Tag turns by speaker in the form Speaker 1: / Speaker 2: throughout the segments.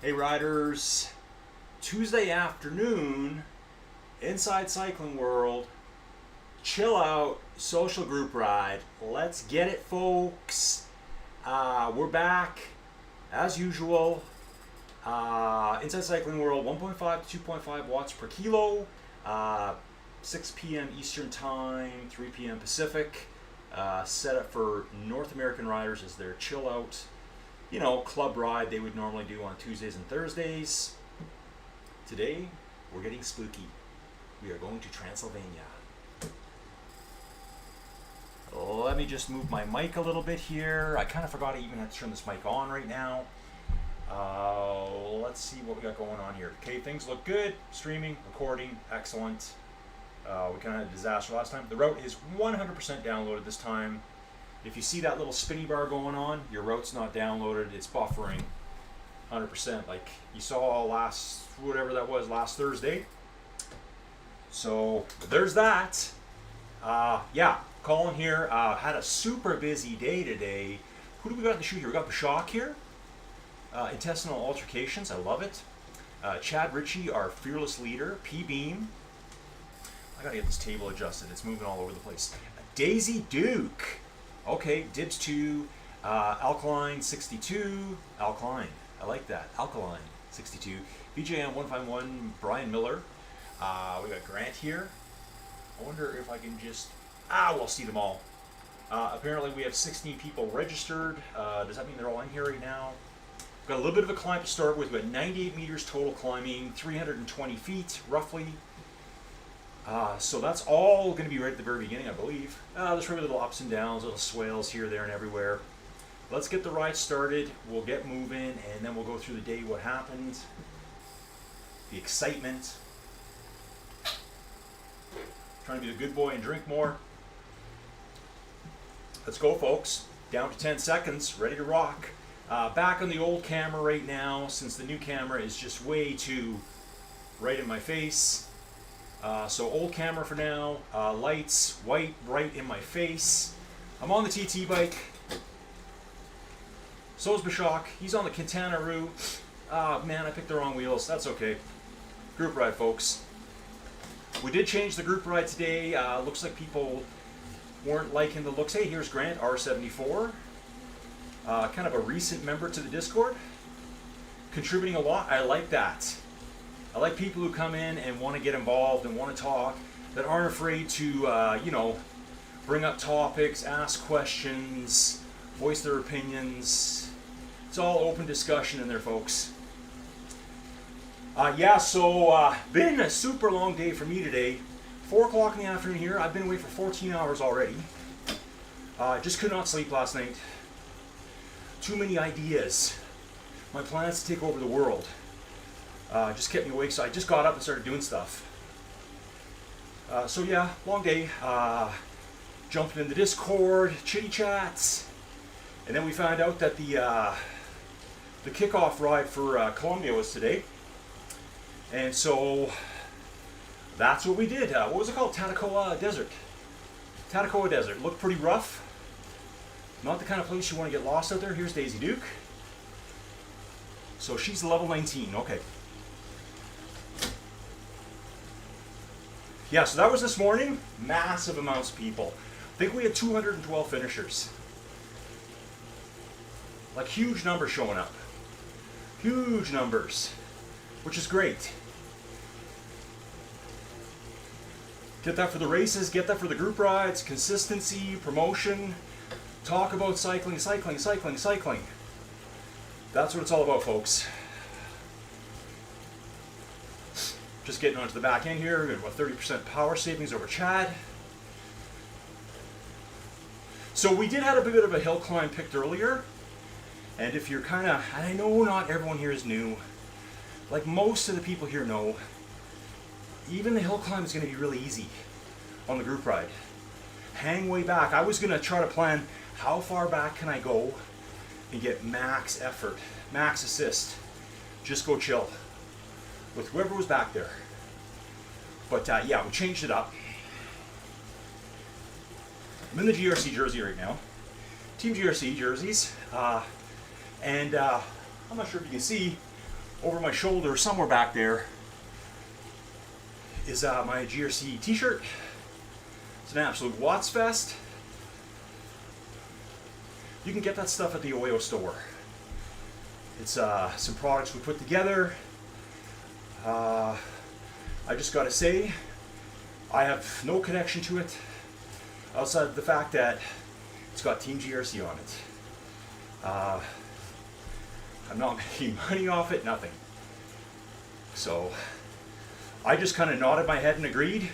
Speaker 1: Hey riders, Tuesday afternoon, inside cycling world, chill out, social group ride. Let's get it, folks. We're back as usual. Inside cycling world, 1.5 to 2.5 watts per kilo, 6 p.m. Eastern time, 3 p.m. Pacific. Set up for North American riders as their chill out, club ride they would normally do on Tuesdays and Thursdays. Today, we're getting spooky. We are going to Transylvania. Let me just move my mic a little bit here. I kind of forgot I even had to turn this mic on right now. Let's see what we got going on here. Okay, things look good. Streaming, recording, excellent. We kind of had a disaster last time. The route is 100% downloaded this time. If you see that little spinny bar going on, your route's not downloaded. It's buffering 100%, like you saw last Thursday. So there's that. Colin here. Had a super busy day today. Who do we got in the shoot here? We got Bashak here. Intestinal Altercations, I love it. Chad Ritchie, our fearless leader. P-Beam. I gotta get this table adjusted. It's moving all over the place. Daisy Duke. Okay, Dibs 2, Alkaline 62, Alkaline, I like that, Alkaline 62, BJM 151, Brian Miller, we got Grant here. I wonder if I can just, we'll see them all. Apparently we have 16 people registered. Does that mean they're all in here right now? We've got a little bit of a climb to start with. We've got 98 meters total climbing, 320 feet roughly. So that's all going to be right at the very beginning, I believe. There's probably little ups and downs, little swales here, there, and everywhere. Let's get the ride started. We'll get moving, and then we'll go through the day, what happened, the excitement. Trying to be a good boy and drink more. Let's go, folks. Down to 10 seconds, ready to rock. Back on the old camera right now, since the new camera is just way too right in my face. So old camera for now, lights, white, bright in my face. I'm on the TT bike. So is Bashak. He's on the Quintana route. Man, I picked the wrong wheels. That's okay. Group ride, folks. We did change the group ride today. Looks like people weren't liking the looks. Hey, here's Grant, R74. Kind of a recent member to the Discord. Contributing a lot. I like that. I like people who come in and want to get involved and want to talk, that aren't afraid to, bring up topics, ask questions, voice their opinions. It's all open discussion in there, folks. Been a super long day for me today. 4 o'clock in the afternoon here. I've been away for 14 hours already. Just could not sleep last night. Too many ideas. My plans to take over the world. Just kept me awake, so I just got up and started doing stuff. Long day. Jumping in the Discord, chitty chats, and then we found out that the kickoff ride for Colombia was today, and so that's what we did. What was it called? Tatacoa Desert. Tatacoa Desert looked pretty rough. Not the kind of place you want to get lost out there. Here's Daisy Duke. So she's level 19. Okay. Yeah, so that was this morning. Massive amounts of people. I think we had 212 finishers. Like huge numbers showing up. Huge numbers, which is great. Get that for the races, get that for the group rides, consistency, promotion, talk about cycling, cycling, cycling, cycling. That's what it's all about, folks. Just getting onto the back end here. We've got about 30% power savings over Chad. So we did have a bit of a hill climb picked earlier. And if you're kind of, and I know not everyone here is new, like most of the people here know, even the hill climb is going to be really easy on the group ride. Hang way back. I was going to try to plan how far back can I go and get max effort, max assist. Just go chill with whoever was back there. But we changed it up. I'm in the GRC jersey right now. Team GRC jerseys. I'm not sure if you can see, over my shoulder, somewhere back there, is my GRC t-shirt. It's an absolute Watts Fest. You can get that stuff at the Oyo store. It's some products we put together. I just gotta say, I have no connection to it outside of the fact that it's got Team GRC on it. I'm not making money off it, nothing. So I just kind of nodded my head and agreed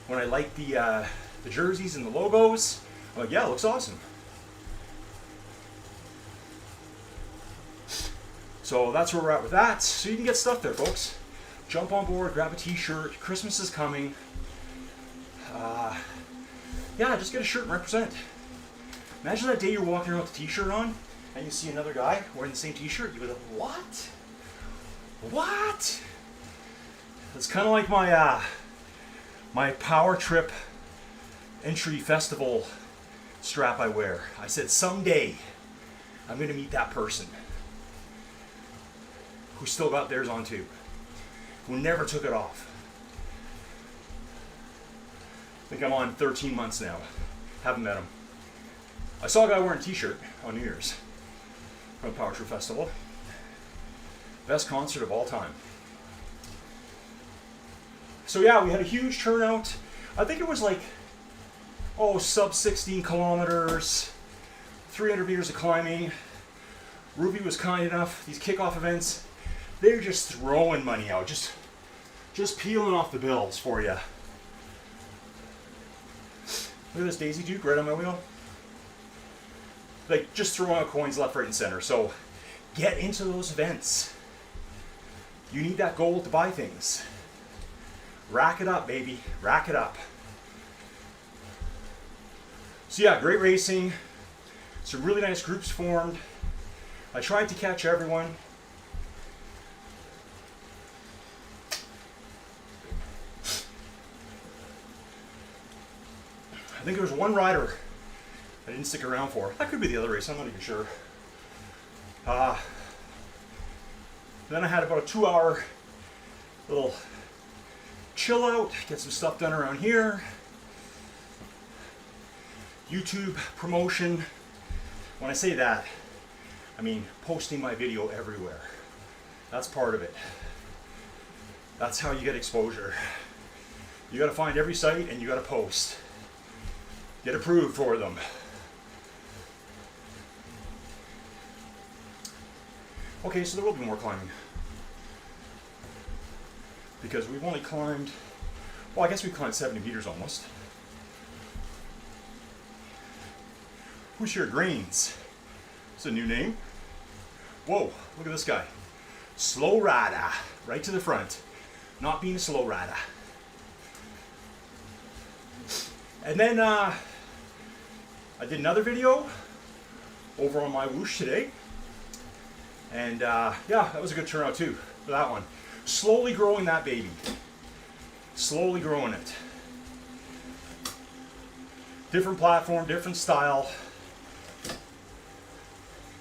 Speaker 1: when I liked the jerseys and the logos. I'm like, yeah, it looks awesome. So that's where we're at with that. So you can get stuff there, folks. Jump on board, grab a t-shirt. Christmas is coming. Yeah, just get a shirt and represent. Imagine that day you're walking around with a t-shirt on and you see another guy wearing the same t-shirt. You'd be like, what? What? It's kind of like my my Power Trip entry festival strap I wear. I said someday I'm going to meet that person who still got theirs on too, who never took it off. I think I'm on 13 months now. Haven't met him. I saw a guy wearing a t-shirt on New Year's from the Power Trip Festival. Best concert of all time. So yeah, we had a huge turnout. I think it was like, sub 16 kilometers, 300 meters of climbing. Ruby was kind enough, these kickoff events, they're just throwing money out, just peeling off the bills for you. Look at this Daisy Duke right on my wheel. Like, just throwing out coins left, right, and center. So get into those events. You need that gold to buy things. Rack it up, baby. Rack it up. So yeah, great racing. Some really nice groups formed. I tried to catch everyone. I think there was one rider I didn't stick around for. That could be the other race, I'm not even sure. Then I had about a 2-hour little chill out, get some stuff done around here. YouTube promotion. When I say that, I mean posting my video everywhere. That's part of it. That's how you get exposure. You gotta find every site and you gotta post. Get approved for them. Okay, so there will be more climbing. Because we've only climbed, well, I guess we've climbed 70 meters almost. Who's here? Grains. It's a new name. Whoa, look at this guy. Slow rider, right to the front. Not being a slow rider. And then I did another video over on my whoosh today. And yeah, that was a good turnout too for that one. Slowly growing that baby. Slowly growing it. Different platform, different style.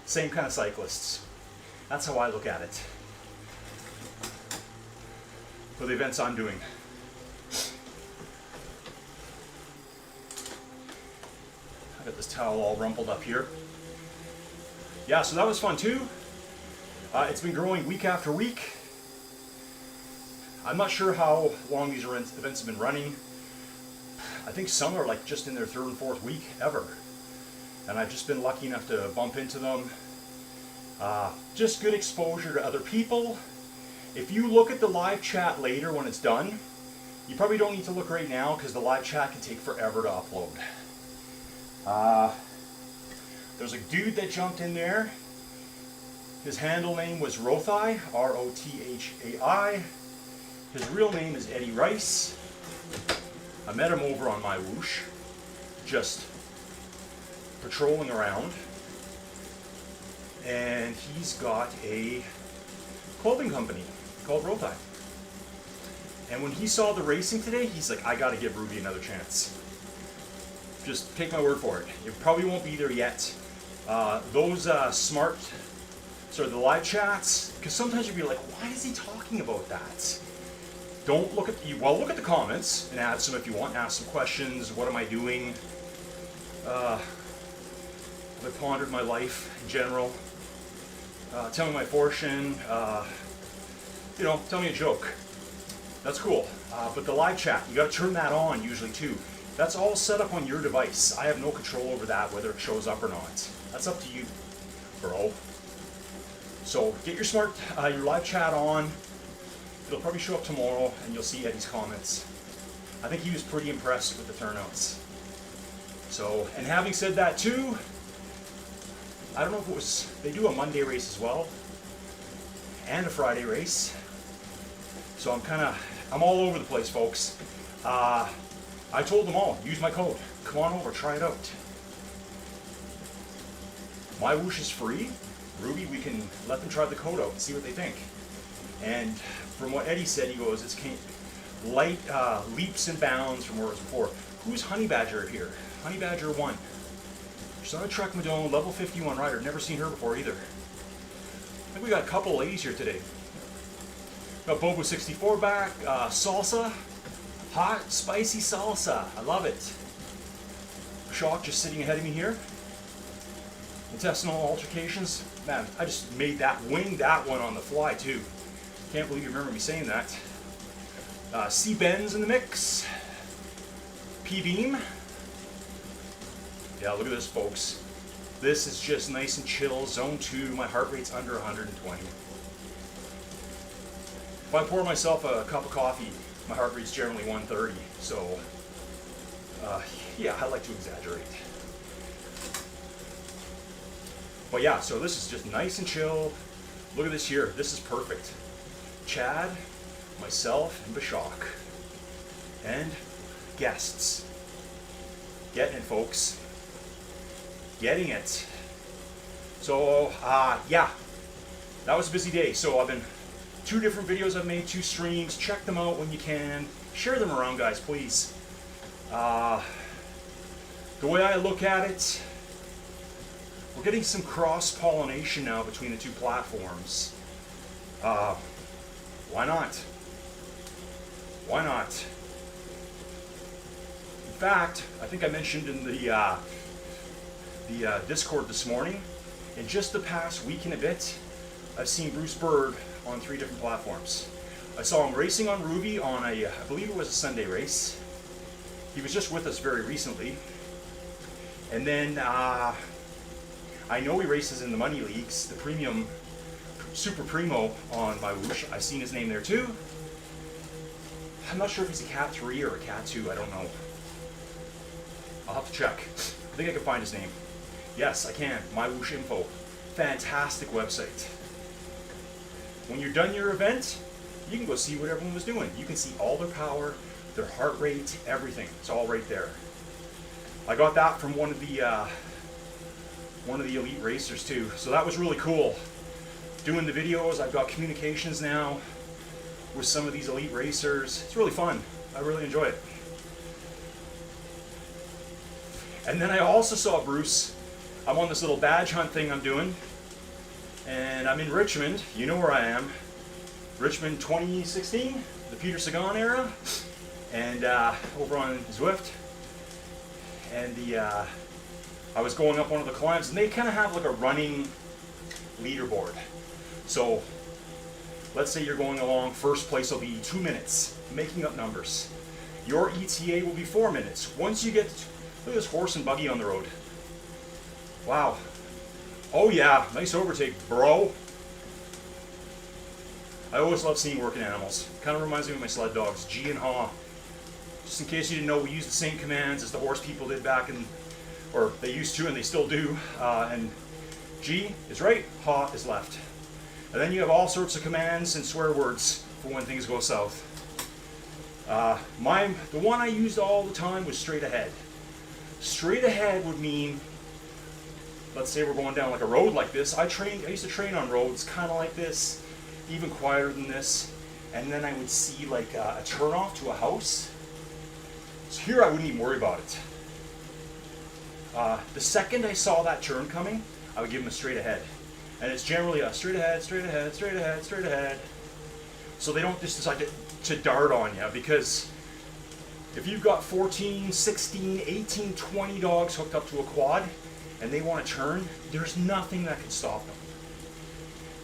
Speaker 1: Same kind of cyclists. That's how I look at it. For the events I'm doing. I got this towel all rumpled up here. Yeah, so that was fun too. It's been growing week after week. I'm not sure how long these events have been running. I think some are like just in their 3rd and 4th week ever. And I've just been lucky enough to bump into them. Just good exposure to other people. If you look at the live chat later when it's done, you probably don't need to look right now because the live chat can take forever to upload. There's a dude that jumped in there. His handle name was Rothai, R-O-T-H-A-I. His real name is Eddie Rice. I met him over on my whoosh, just patrolling around. And he's got a clothing company called Rothai. And when he saw the racing today, he's like, I gotta give Ruby another chance. Just take my word for it. It probably won't be there yet. Those smart So the live chats, because sometimes you'll be like, why is he talking about that? Don't look at look at the comments and add some if you want. Ask some questions. What am I doing? Have I pondered my life in general? Tell me my fortune. Tell me a joke. That's cool. But the live chat, you got to turn that on usually too. That's all set up on your device. I have no control over that, whether it shows up or not. That's up to you, bro. So get your live chat on. It'll probably show up tomorrow, and you'll see Eddie's comments. I think he was pretty impressed with the turnouts. So, and having said that too, I don't know if it was, they do a Monday race as well, and a Friday race. So I'm all over the place, folks. I told them all, use my code. Come on over, try it out. My Whoosh is free. Ruby, we can let them try the code out and see what they think. And from what Eddie said, he goes, it's light leaps and bounds from where it was before. Who's Honey Badger here? Honey Badger 1. She's on a Trek Madone, level 51 rider. Never seen her before either. I think we got a couple of ladies here today. Got Bobo 64 back, salsa, hot, spicy salsa. I love it. Shock just sitting ahead of me here. Intestinal altercations. Man, I just winged that one on the fly too. Can't believe you remember me saying that. C-Ben's in the mix. P-Beam. Yeah, look at this, folks. This is just nice and chill. Zone 2, my heart rate's under 120. If I pour myself a cup of coffee, my heart rate's generally 130. So, yeah, I like to exaggerate. But yeah, so this is just nice and chill. Look at this here. This is perfect. Chad, myself, and Bashak. And guests. Getting it, folks. Getting it. So, yeah. That was a busy day. So I've been 2 different videos I've made, 2 streams. Check them out when you can. Share them around, guys, please. The way I look at it, we're getting some cross-pollination now between the 2 platforms. Why not? Why not? In fact, I think I mentioned in the Discord this morning, in just the past week and a bit, I've seen Bruce Bird on 3 different platforms. I saw him racing on Ruby on I believe it was a Sunday race. He was just with us very recently. And then I know he races in the money leagues, the premium, super primo on my Whoosh. I've seen his name there too. I'm not sure if he's a Cat 3 or a Cat 2, I don't know. I'll have to check. I think I can find his name. Yes, I can. My Whoosh Info. Fantastic website. When you're done your event, you can go see what everyone was doing. You can see all their power, their heart rate, everything. It's all right there. I got that from one of the elite racers too. So that was really cool. Doing the videos, I've got communications now with some of these elite racers. It's really fun. I really enjoy it. And then I also saw Bruce. I'm on this little badge hunt thing I'm doing. And I'm in Richmond. You know where I am. Richmond 2016, the Peter Sagan era. And over on Zwift. And I was going up one of the climbs, and they kind of have like a running leaderboard. So let's say you're going along, first place will be 2 minutes, making up numbers. Your ETA will be 4 minutes. Once you get, look at this horse and buggy on the road. Wow. Oh yeah, nice overtake, bro. I always love seeing working animals. Kind of reminds me of my sled dogs, G and Haw. Just in case you didn't know, we use the same commands as the horse people did back in, or they used to and they still do. And G is right, Haw is left. And then you have all sorts of commands and swear words for when things go south. The one I used all the time was straight ahead. Straight ahead would mean, let's say we're going down like a road like this. I used to train on roads kind of like this, even quieter than this. And then I would see like a turnoff to a house. So here I wouldn't even worry about it. The second I saw that turn coming, I would give him a straight ahead. And it's generally a straight ahead, straight ahead, straight ahead, straight ahead. So they don't just decide to dart on you, because if you've got 14, 16, 18, 20 dogs hooked up to a quad and they want to turn, there's nothing that can stop them.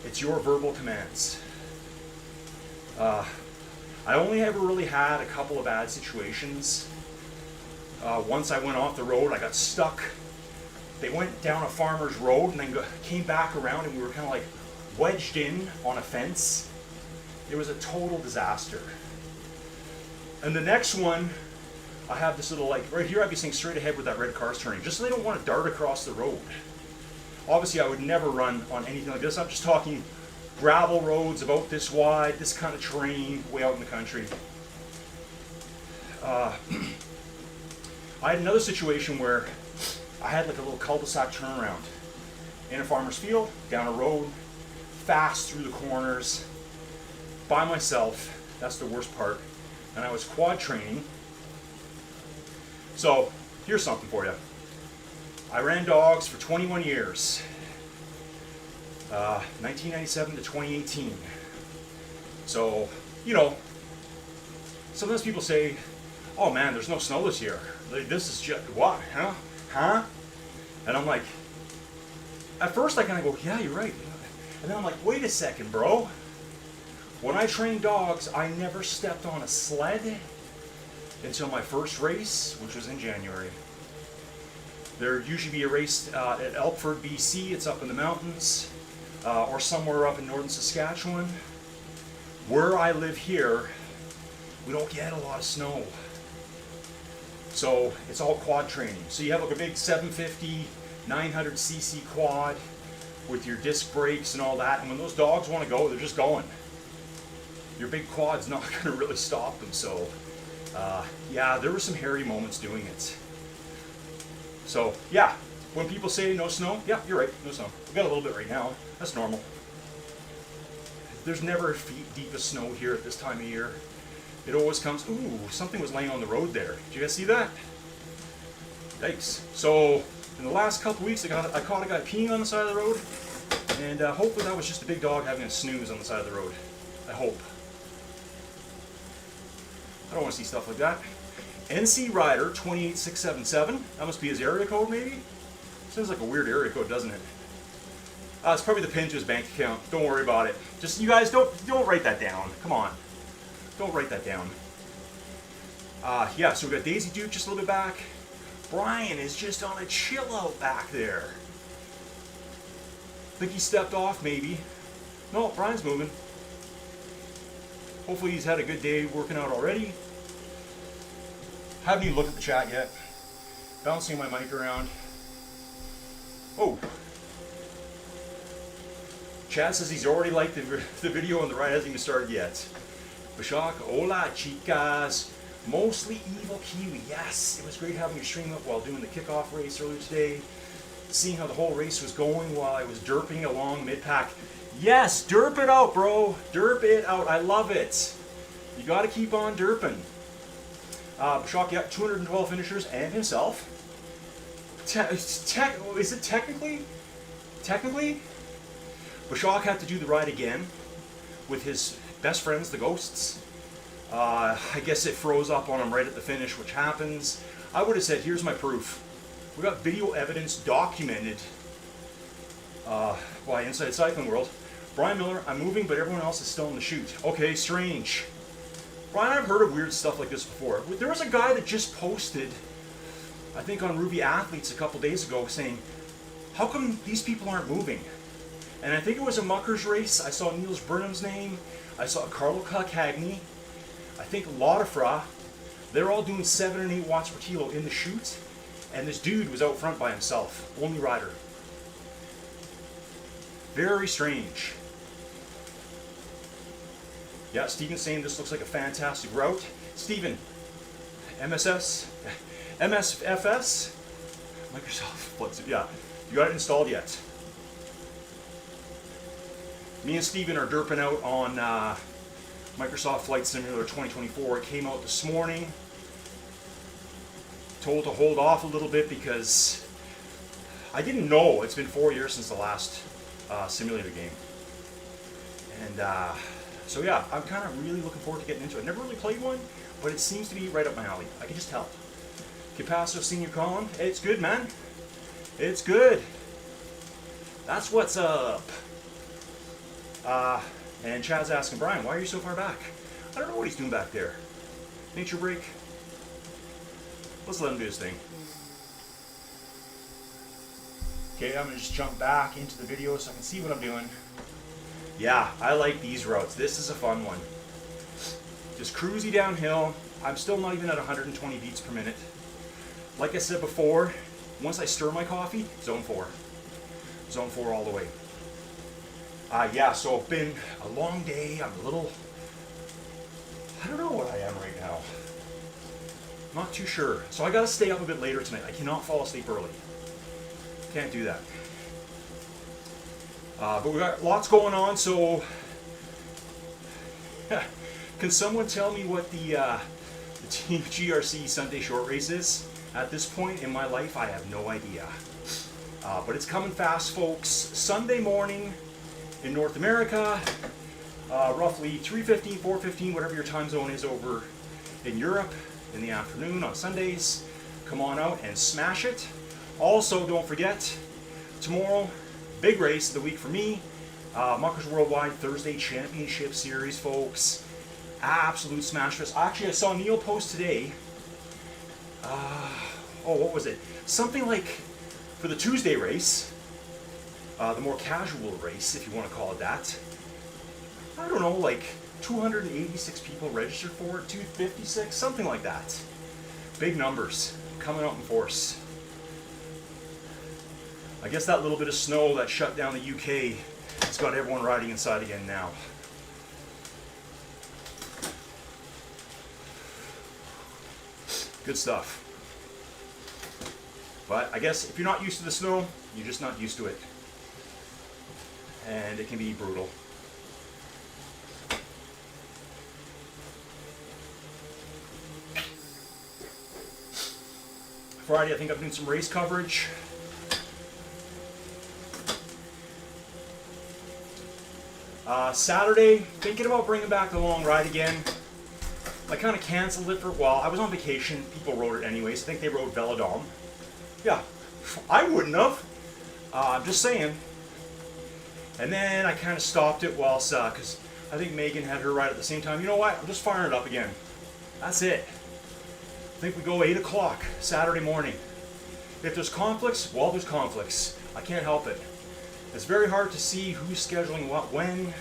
Speaker 1: It's your verbal commands. I only ever really had a couple of bad situations. Once I went off the road, I got stuck. They went down a farmer's road and then came back around, and we were kind of like wedged in on a fence. It was a total disaster. And the next one, I have this little, like, right here I'd be saying straight ahead with that red car's turning, just so they don't want to dart across the road. Obviously I would never run on anything like this. I'm just talking gravel roads about this wide, this kind of terrain, way out in the country. I had another situation where I had like a little cul-de-sac turnaround in a farmer's field, down a road, fast through the corners, by myself. That's the worst part. And I was quad training. So here's something for you. I ran dogs for 21 years, 1997 to 2018. So, you know, sometimes people say, oh man, there's no snow this year. Like, this is just, what, huh? And I'm like, at first I kind of go, yeah, you're right. And then I'm like, wait a second, bro. When I trained dogs, I never stepped on a sled until my first race, which was in January. There'd usually be a race at Elkford, BC. It's up in the mountains, or somewhere up in northern Saskatchewan. Where I live here, we don't get a lot of snow. So it's all quad training. So you have like a big 750, 900cc quad with your disc brakes and all that. And when those dogs want to go, they're just going. Your big quad's not going to really stop them. So yeah, there were some hairy moments doing it. So yeah, when people say no snow, yeah, you're right, no snow. We got a little bit right now. That's normal. There's never feet deep of snow here at this time of year. It always comes, ooh, something was laying on the road there. Did you guys see that? Yikes. So in the last couple weeks, I caught a guy peeing on the side of the road, and hopefully that was just a big dog having a snooze on the side of the road. I hope. I don't want to see stuff like that. NC Rider 28677. That must be his area code, maybe? Sounds like a weird area code, doesn't it? It's probably the pin to his bank account. Don't worry about it. Just, you guys, don't write that down. Come on. Don't write that down. Yeah, so we got Daisy Duke just a little bit back. Brian is just on a chill out back there. Think he stepped off, maybe. No, Brian's moving. Hopefully he's had a good day working out already. Haven't even looked at the chat yet. Bouncing my mic around. Oh. Chad says he's already liked the video and the ride hasn't even started yet. Bashak, hola chicas. Mostly Evil Kiwi. Yes, it was great having your stream up while doing the kickoff race earlier today. Seeing how the whole race was going while I was derping along mid-pack. Yes, derp it out, bro. Derp it out. I love it. You got to keep on derping. Bashak, yeah, 212 finishers and himself. Is it technically? Technically? Bashak had to do the ride again with his best friends, the Ghosts. I guess it froze up on him right at the finish, which happens. I would have said, here's my proof. We got video evidence documented by Inside Cycling World. Brian Miller, I'm moving, but everyone else is still in the chute. Okay, strange. Brian, I've heard of weird stuff like this before. There was a guy that just posted, I think on Ruby Athletes a couple days ago, saying, how come these people aren't moving? And I think it was a Muckers race. I saw Niels Burnham's name. I saw Carlo Caccagni. I think Laudifra. They're all doing 7 and 8 watts per kilo in the chute. And this dude was out front by himself. Only rider. Very strange. Yeah, Steven's saying this looks like a fantastic route. Steven, MSFS? Microsoft, yeah. You got it installed yet? Me and Steven are derping out on Microsoft Flight Simulator 2024. It came out this morning. Told to hold off a little bit because I didn't know. It's been 4 years since the last simulator game. And so yeah, I'm kind of really looking forward to getting into it. Never really played one, but it seems to be right up my alley. I can just tell. Capasso Senior Colin, hey, it's good, man. It's good. That's what's up. And Chad's asking, Brian, why are you so far back? I don't know what he's doing back there. Nature break. Let's let him do his thing. Okay, I'm going to just jump back into the video so I can see what I'm doing. Yeah, I like these routes. This is a fun one. Just cruisy downhill. I'm still not even at 120 beats per minute. Like I said before, once I stir my coffee, zone 4. Zone 4 all the way. Yeah, so it's been a long day. I'm a little... I don't know what I am right now. Not too sure. So I gotta stay up a bit later tonight. I cannot fall asleep early. Can't do that. But we got lots going on, so... Can someone tell me what the Team GRC Sunday short race is? At this point in my life, I have no idea. But it's coming fast, folks. Sunday morning in North America, roughly 3:15, 4:15, whatever your time zone is over in Europe, in the afternoon on Sundays. Come on out and smash it. Also, don't forget, tomorrow, big race of the week for me, Muckers Worldwide Thursday Championship Series, folks. Absolute smash fest. Actually, I saw Neil post today. What was it? Something like for the Tuesday race, the more casual race, if you want to call it that. I don't know, like 286 people registered for it, 256, something like that. Big numbers coming out in force. I guess that little bit of snow that shut down the UK has got everyone riding inside again now. Good stuff. But I guess if you're not used to the snow, you're just not used to it. And it can be brutal. Friday, I think I'm doing some race coverage. Saturday, thinking about bringing back the long ride again. I kind of canceled it for a while. I was on vacation. People rode it anyways. I think they rode Velodrome. Yeah, I wouldn't have. I'm just saying. And then I kind of stopped it whilst, because I think Megan had her ride at the same time. You know what? I'm just firing it up again. That's it. I think we go 8 o'clock Saturday morning. If there's conflicts, well, there's conflicts. I can't help it. It's very hard to see who's scheduling what when.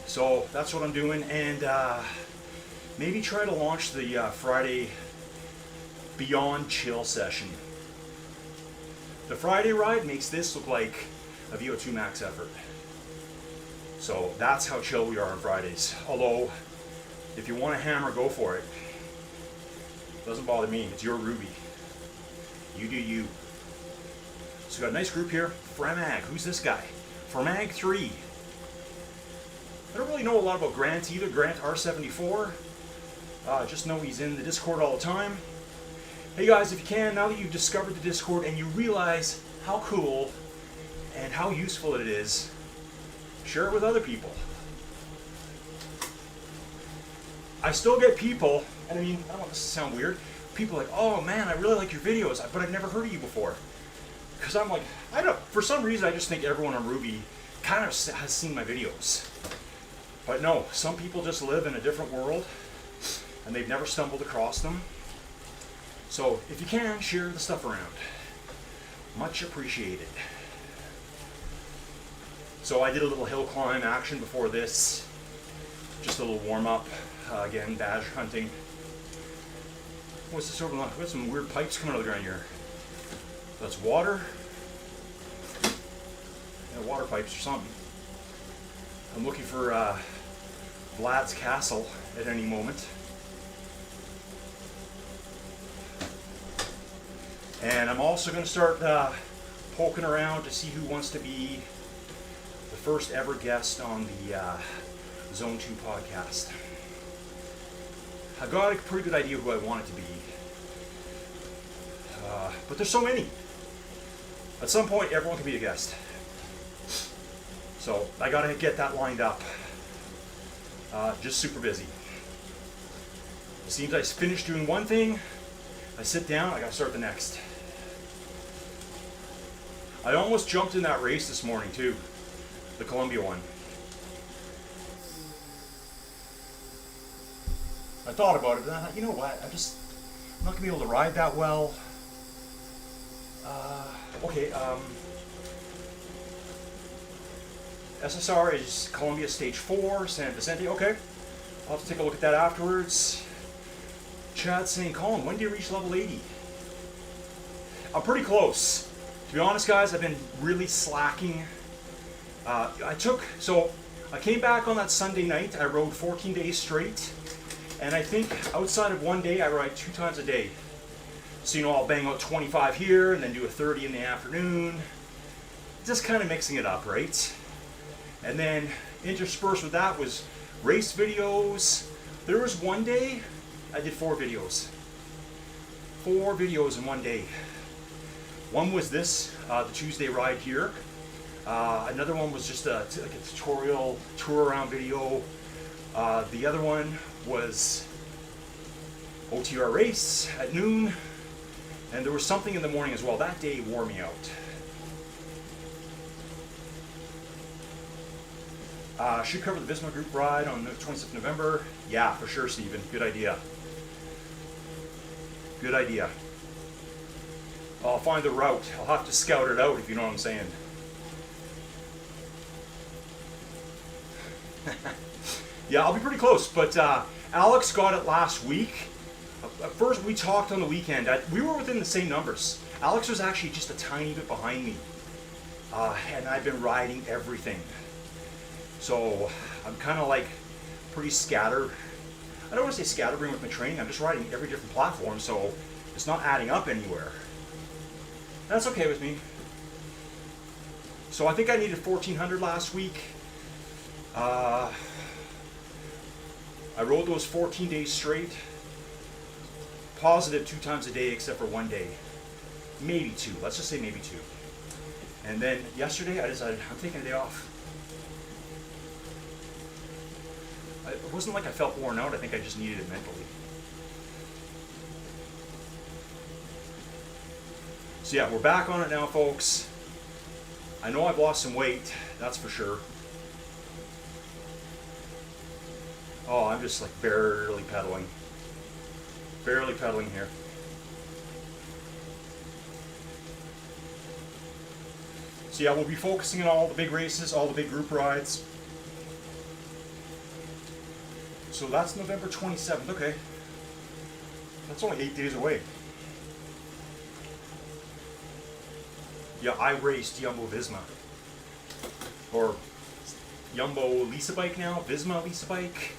Speaker 1: So that's what I'm doing. And maybe try to launch the Friday Beyond Chill session. The Friday ride makes this look like a VO2 max effort. So that's how chill we are on Fridays. Although, if you want to hammer, go for it. Doesn't bother me. It's your Ruby. You do you. So we got a nice group here. Fremag. Who's this guy? Fremag 3. I don't really know a lot about Grant either. Grant R74. Just know he's in the Discord all the time. Hey guys, if you can, now that you've discovered the Discord and you realize how cool and how useful it is, share it with other people. I still get people, and I mean, I don't want this to sound weird, people like, oh man, I really like your videos, but I've never heard of you before. Because I'm like, I don't, for some reason I just think everyone on Ruby kind of has seen my videos. But no, some people just live in a different world and they've never stumbled across them. So if you can, share the stuff around. Much appreciated. So I did a little hill climb action before this. Just a little warm up. Again, badge hunting. What's this over? We've got some weird pipes coming out of the ground here. That's water. Yeah, water pipes or something. I'm looking for Vlad's castle at any moment. And I'm also going to start poking around to see who wants to be the first ever guest on the Zone 2 podcast. I got a pretty good idea who I want it to be. But there's so many. At some point, everyone can be a guest. So I gotta get that lined up. Just super busy. Seems I finished doing one thing, I sit down, I gotta start the next. I almost jumped in that race this morning too, the Columbia one. I thought about it, but I thought, you know what, I'm not gonna be able to ride that well. Okay, SSR is Columbia Stage 4, San Vicente, okay. I'll have to take a look at that afterwards. Chad's saying, Colin, when do you reach level 80? I'm pretty close. To be honest, guys, I've been really slacking. I came back on that Sunday night. I rode 14 days straight. And I think outside of one day, I ride 2 times a day. So, you know, I'll bang out 25 here and then do a 30 in the afternoon. Just kind of mixing it up, right? And then interspersed with that was race videos. There was one day I did 4 videos. 4 videos in one day. One was this, the Tuesday ride here. Another one was just like a tutorial tour around video. The other one was OTR race at noon. And there was something in the morning as well. That day wore me out. Should cover the Visma group ride on the 26th of November. Yeah, for sure, Stephen. Good idea. Good idea. I'll find the route. I'll have to scout it out, if you know what I'm saying. Yeah, I'll be pretty close, but Alex got it last week. At first, we talked on the weekend. We were within the same numbers. Alex was actually just a tiny bit behind me. And I've been riding everything. So I'm kind of like pretty scattered. I don't want to say scatterbrained with my training. I'm just riding every different platform, so it's not adding up anywhere. That's okay with me. So I think I needed 1400 last week. I rode those 14 days straight. Positive 2 times a day except for one day. Maybe 2. Let's just say maybe 2. And then yesterday I decided I'm taking a day off. It wasn't like I felt worn out. I think I just needed it mentally. So yeah, we're back on it now, folks. I know I've lost some weight, that's for sure. Oh, I'm just like barely pedaling. Barely pedaling here. So yeah, we'll be focusing on all the big races, all the big group rides. So that's November 27th, okay. That's only 8 days away. Yeah, I raced Jumbo Visma. Or Jumbo Lisa Bike now, Visma Lisa Bike.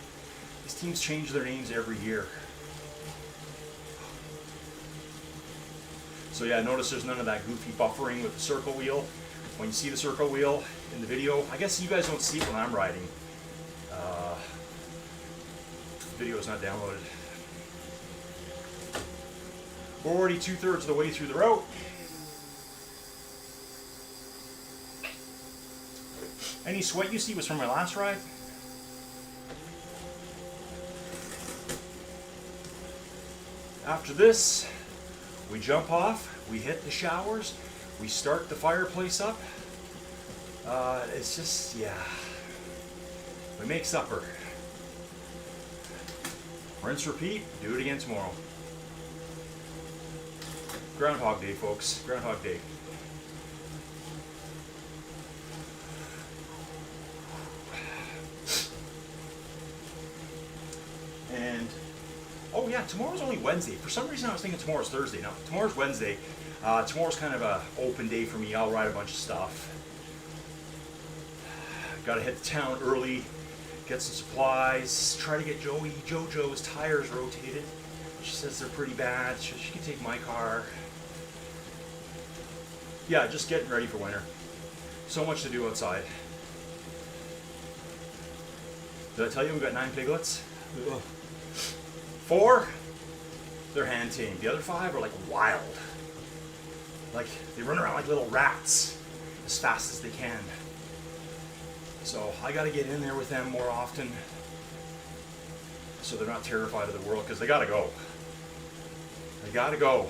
Speaker 1: These teams change their names every year. So yeah, notice there's none of that goofy buffering with the circle wheel. When you see the circle wheel in the video, I guess you guys don't see it when I'm riding. The video is not downloaded. We're already 2/3 of the way through the route. Any sweat you see was from my last ride. After this, we jump off, we hit the showers, we start the fireplace up. It's just, yeah. We make supper. Rinse, repeat, do it again tomorrow. Groundhog Day, folks. Groundhog Day. And, oh yeah, tomorrow's only Wednesday. For some reason I was thinking tomorrow's Thursday. No, tomorrow's Wednesday. Tomorrow's kind of a open day for me. I'll ride a bunch of stuff. Gotta hit the town early, get some supplies, try to get JoJo's tires rotated. She says they're pretty bad, so she can take my car. Yeah, just getting ready for winter. So much to do outside. Did I tell you we got 9 piglets? 4, they're hand tamed. The other 5 are like wild. Like, they run around like little rats as fast as they can. So I got to get in there with them more often so they're not terrified of the world, because they got to go. They got to go.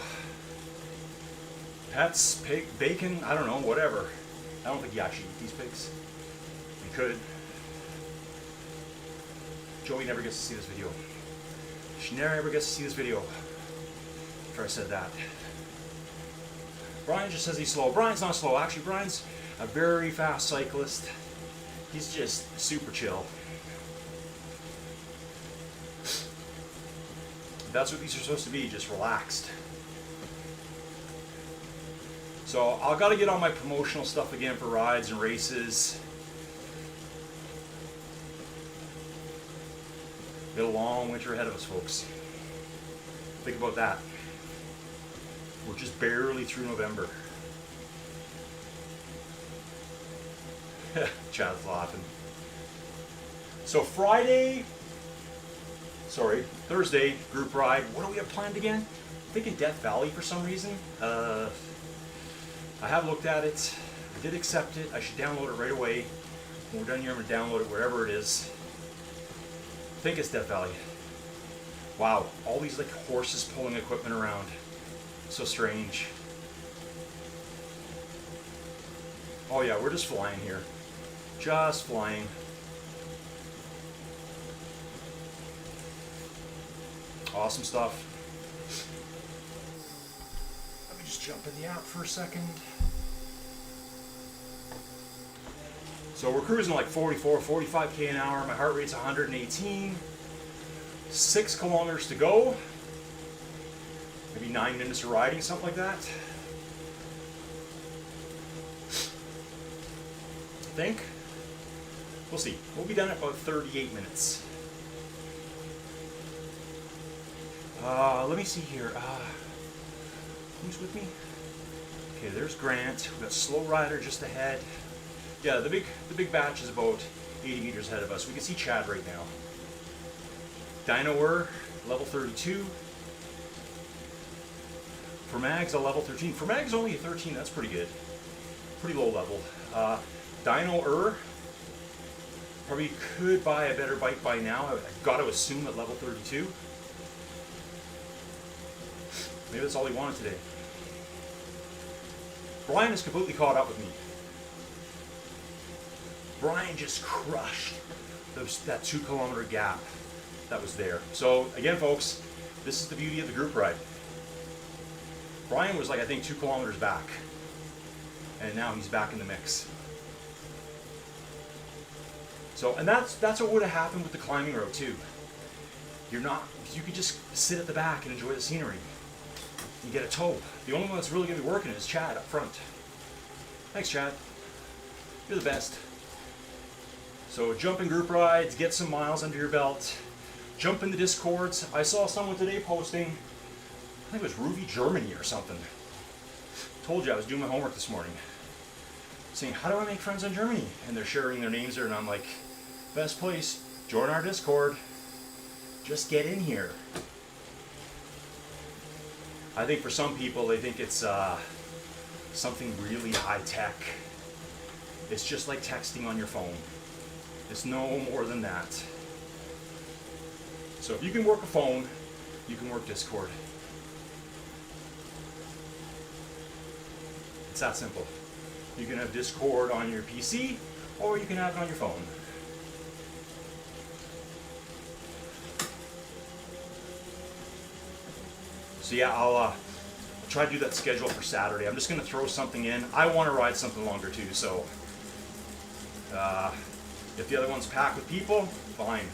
Speaker 1: Pets, pig, bacon, I don't know, whatever. I don't think you actually eat these pigs. You could. Joey never gets to see this video. She never ever gets to see this video after I said that. Brian just says he's slow. Brian's not slow. Actually, Brian's a very fast cyclist. He's just super chill. That's what these are supposed to be, just relaxed. So I've got to get on my promotional stuff again for rides and races. We got a long winter ahead of us, folks. Think about that. We're just barely through November. Chad's laughing. So Thursday, group ride. What do we have planned again? I'm thinking Death Valley for some reason. I have looked at it. I did accept it. I should download it right away. When we're done here, I'm going to download it wherever it is. I think it's Death Valley. Wow, all these like horses pulling equipment around. So strange. Oh yeah, we're just flying here. Just flying. Awesome stuff. Let me just jump in the app for a second. So we're cruising like 44, 45K an hour. My heart rate's 118. 6 kilometers to go. Maybe 9 minutes of riding, something like that. I think. We'll see. We'll be done in about 38 minutes. Let me see here. Who's with me? Okay, there's Grant. We've got Slow Rider just ahead. Yeah, the big batch is about 80 meters ahead of us. We can see Chad right now. Dinoer, level 32. For Mag's a level 13. For Mag's only a 13, that's pretty good. Pretty low level. Dinoer, probably could buy a better bike by now. I've got to assume at level 32. Maybe that's all he wanted today. Brian is completely caught up with me. Brian just crushed that 2 kilometer gap that was there. So again, folks, this is the beauty of the group ride. Brian was like, I think 2 kilometers back, and now he's back in the mix. So, and that's what would have happened with the climbing road too. You could just sit at the back and enjoy the scenery. You get a tow. The only one that's really going to be working is Chad up front. Thanks, Chad. You're the best. So jump in group rides, get some miles under your belt, jump in the Discords. I saw someone today posting, I think it was Ruby Germany or something. Told you I was doing my homework this morning. Saying, how do I make friends in Germany? And they're sharing their names there, and I'm like, best place, join our Discord. Just get in here. I think for some people, they think it's something really high tech. It's just like texting on your phone. It's no more than that. So if you can work a phone, you can work Discord. It's that simple. You can have Discord on your PC, or you can have it on your phone. So yeah, I'll try to do that schedule for Saturday. I'm just going to throw something in. I want to ride something longer too, so if the other one's packed with people, fine.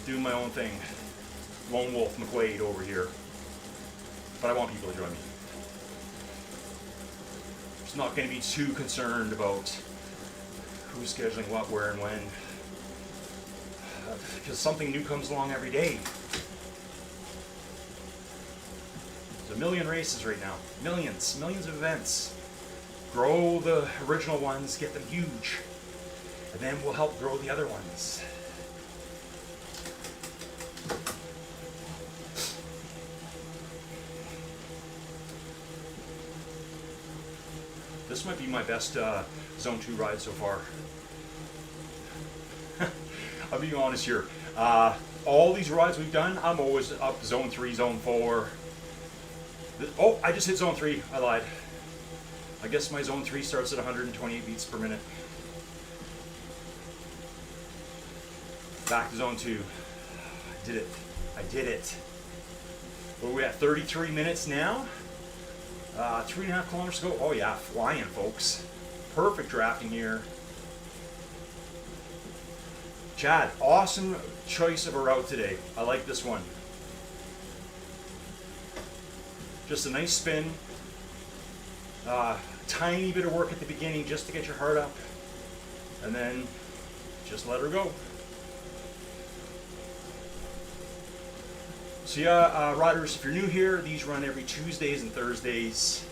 Speaker 1: Do my own thing. Lone Wolf McQuaid over here. But I want people to join me. Just not going to be too concerned about who's scheduling what, where, and when. Because something new comes along every day. There's a million races right now. Millions of events. Grow the original ones, get them huge. And then we'll help grow the other ones. This might be my best Zone 2 ride so far. I'll be honest here. All these rides we've done, I'm always up zone 3, zone 4. Oh, I just hit zone 3. I lied. I guess my zone 3 starts at 128 beats per minute. Back to zone 2. I did it. I did it. Well, we're at 33 minutes now. 3.5 kilometers to go. Oh yeah, flying, folks. Perfect drafting here. Chad, awesome choice of a route today. I like this one. Just a nice spin. Tiny bit of work at the beginning just to get your heart up. And then just let her go. So yeah, riders, if you're new here, these run every Tuesdays and Thursdays.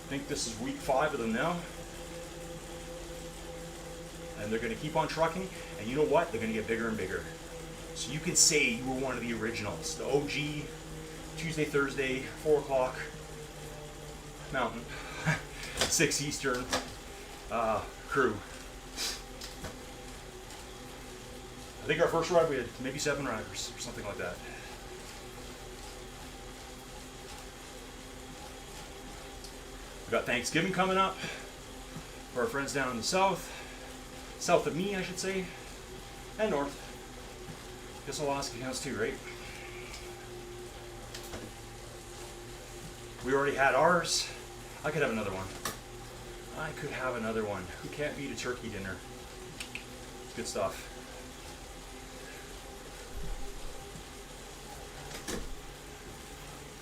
Speaker 1: I think this is week 5 of them now. And they're going to keep on trucking, and you know what? They're going to get bigger and bigger. So you can say you were one of the originals, the OG Tuesday, Thursday, 4 o'clock Mountain, 6 Eastern crew. I think our first ride we had maybe 7 riders or something like that. We got Thanksgiving coming up for our friends down in the south. South of me, I should say, and north. Guess Alaska counts too, right? We already had ours. I could have another one. I could have another one. Who can't beat a turkey dinner? Good stuff.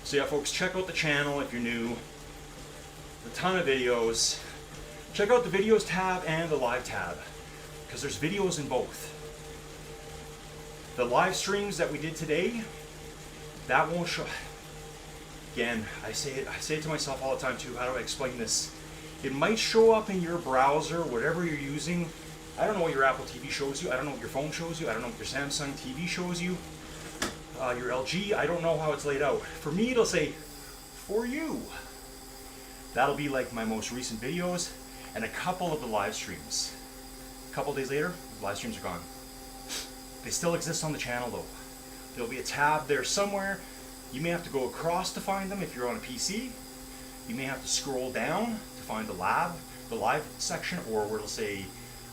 Speaker 1: So yeah, folks, check out the channel if you're new. A ton of videos. Check out the videos tab and the live tab, because there's videos in both. The live streams that we did today, that won't show. Again, I say it to myself all the time too. How do I explain this? It might show up in your browser, whatever you're using. I don't know what your Apple TV shows you. I don't know what your phone shows you. I don't know what your Samsung TV shows you. Your LG, I don't know how it's laid out. For me, it'll say, for you. That'll be like my most recent videos and a couple of the live streams. A couple days later, the live streams are gone. They still exist on the channel though. There'll be a tab there somewhere. You may have to go across to find them if you're on a PC. You may have to scroll down to find the live section, or where it'll say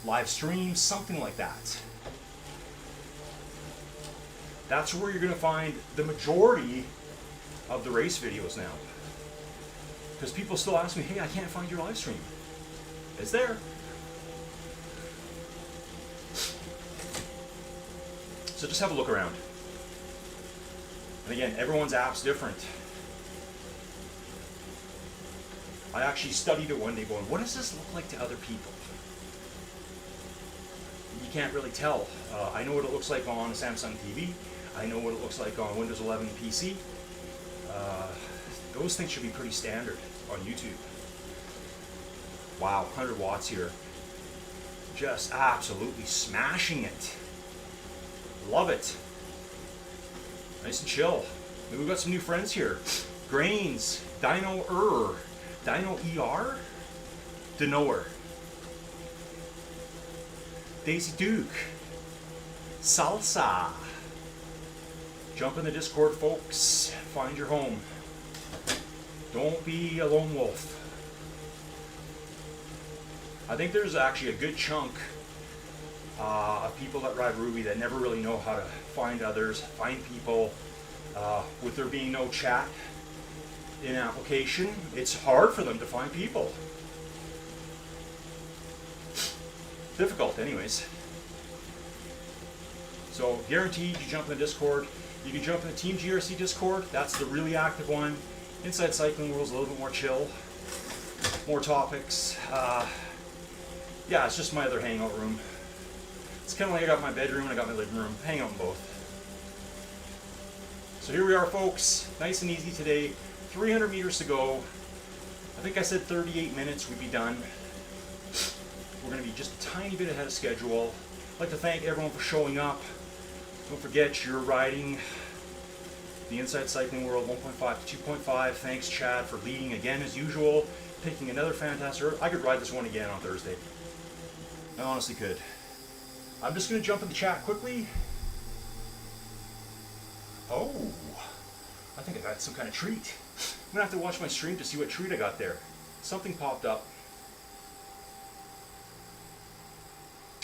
Speaker 1: live stream, something like that. That's where you're going to find the majority of the race videos now. Because people still ask me, hey, I can't find your live stream. It's there. So just have a look around. And again, everyone's app's different. I actually studied it one day going, what does this look like to other people? You can't really tell. I know what it looks like on a Samsung TV. I know what it looks like on Windows 11 PC. Those things should be pretty standard on YouTube. Wow, 100 watts here. Just absolutely smashing it. Love it. Nice and chill. Maybe we've got some new friends here. Grains, Dino ER, Denoer, Daisy Duke, Salsa. Jump in the Discord, folks. Find your home. Don't be a lone wolf. I think there's actually a good chunk of people that ride Ruby that never really know how to find others, find people. With there being no chat in application, it's hard for them to find people. Difficult, anyways. So guaranteed, you jump in the Discord. You can jump in the Team GRC Discord. That's the really active one. Inside Cycling World's a little bit more chill, more topics. Yeah, it's just my other hangout room. It's kind of like I got my bedroom and I got my living room. Hang out in both. So here we are, folks. Nice and easy today. 300 meters to go. I think I said 38 minutes we'd be done. We're going to be just a tiny bit ahead of schedule. I'd like to thank everyone for showing up. Don't forget you're riding the Inside Cycling World 1.5 to 2.5. Thanks, Chad, for leading again as usual. Picking another fantastic. I could ride this one again on Thursday. I honestly could. I'm just going to jump in the chat quickly. Oh, I think I got some kind of treat. I'm going to have to watch my stream to see what treat I got there. Something popped up.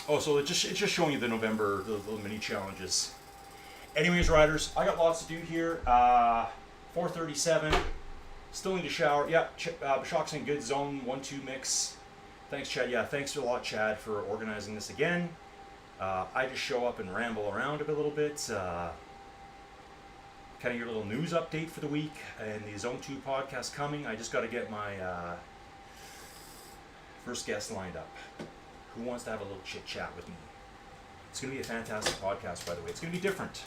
Speaker 1: Oh, so it's just showing you the November, the little mini challenges. Anyways, riders, I got lots to do here. 4:37. Still need to shower. Yeah, Bashak's in good Zone1-2 mix. Thanks, Chad. Yeah, thanks a lot, Chad, for organizing this again. I just show up and ramble around a little bit. Kind of your little news update for the week and the Zone2 podcast coming. I just got to get my first guest lined up. Who wants to have a little chit chat with me? It's going to be a fantastic podcast, by the way. It's going to be different.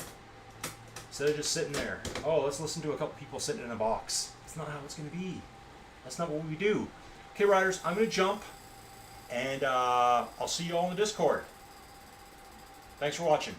Speaker 1: Instead of just sitting there, oh, let's listen to a couple people sitting in a box. That's not how it's going to be. That's not what we do. Okay, riders, I'm going to jump, and I'll see you all in the Discord. Thanks for watching.